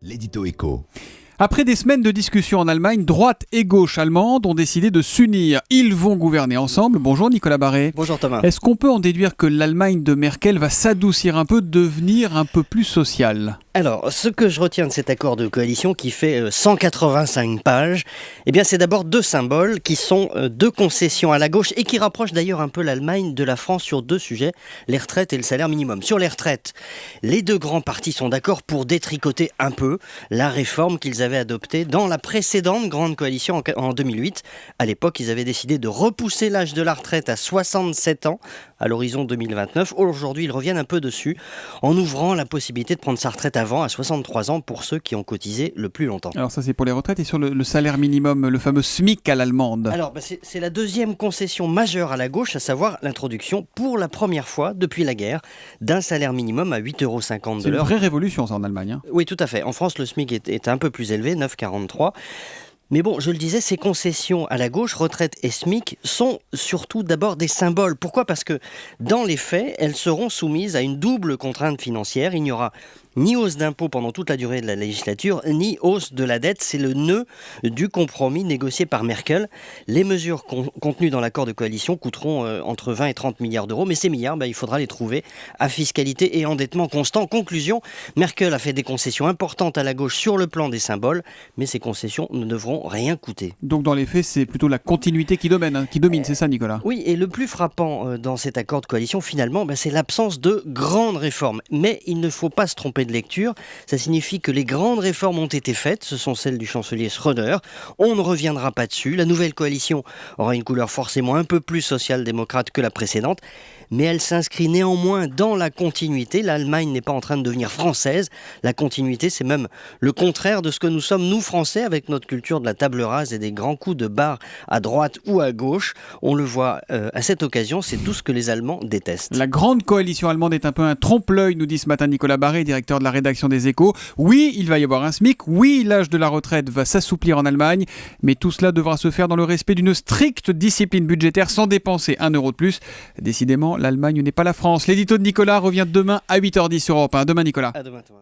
l'édito écho. Après des semaines de discussions en Allemagne, droite et gauche allemande ont décidé de s'unir. Ils vont gouverner ensemble. Bonjour Nicolas Barré. Bonjour Thomas. Est-ce qu'on peut en déduire que l'Allemagne de Merkel va s'adoucir un peu, devenir un peu plus sociale ? Alors, ce que je retiens de cet accord de coalition qui fait 185 pages, eh bien, c'est d'abord deux symboles qui sont deux concessions à la gauche et qui rapprochent d'ailleurs un peu l'Allemagne de la France sur deux sujets, les retraites et le salaire minimum. Sur les retraites, les deux grands partis sont d'accord pour détricoter un peu la réforme qu'ils avaient adoptée dans la précédente grande coalition en 2008. À l'époque, ils avaient décidé de repousser l'âge de la retraite à 67 ans à l'horizon 2029. Aujourd'hui, ils reviennent un peu dessus en ouvrant la possibilité de prendre sa retraite avant, à 63 ans, pour ceux qui ont cotisé le plus longtemps. Alors ça c'est pour les retraites et sur le salaire minimum, le fameux SMIC à l'allemande. Alors c'est la deuxième concession majeure à la gauche, à savoir l'introduction pour la première fois depuis la guerre d'un salaire minimum à 8,50 € C'est une vraie révolution ça en Allemagne. Oui, tout à fait. En France, le SMIC est un peu plus élevé, 9,43 €. Mais bon, je le disais, ces concessions à la gauche, retraite et SMIC, sont surtout d'abord des symboles. Pourquoi ? Parce que dans les faits, elles seront soumises à une double contrainte financière. Il n'y aura ni hausse d'impôts pendant toute la durée de la législature, ni hausse de la dette. C'est le nœud du compromis négocié par Merkel. Les mesures contenues dans l'accord de coalition coûteront entre 20 et 30 milliards d'euros. Mais ces milliards, il faudra les trouver à fiscalité et endettement constant. Conclusion, Merkel a fait des concessions importantes à la gauche sur le plan des symboles, mais ces concessions ne devront rien coûter. Donc dans les faits, c'est plutôt la continuité qui domine, c'est ça Nicolas ? Oui, et le plus frappant dans cet accord de coalition, finalement, c'est l'absence de grandes réformes. Mais il ne faut pas se tromper de lecture. Ça signifie que les grandes réformes ont été faites. Ce sont celles du chancelier Schröder. On ne reviendra pas dessus. La nouvelle coalition aura une couleur forcément un peu plus social-démocrate que la précédente. Mais elle s'inscrit néanmoins dans la continuité. L'Allemagne n'est pas en train de devenir française. La continuité, c'est même le contraire de ce que nous sommes, nous Français, avec notre culture de la table rase et des grands coups de barre à droite ou à gauche. On le voit à cette occasion, c'est tout ce que les Allemands détestent. La grande coalition allemande est un peu un trompe-l'œil, nous dit ce matin Nicolas Barré, directeur de la rédaction des Échos. Oui, il va y avoir un SMIC. Oui, l'âge de la retraite va s'assouplir en Allemagne. Mais tout cela devra se faire dans le respect d'une stricte discipline budgétaire sans dépenser 1 € de plus. Décidément, l'Allemagne n'est pas la France. L'édito de Nicolas revient demain à 8h10 sur Europe 1. Demain Nicolas. À demain, Thomas.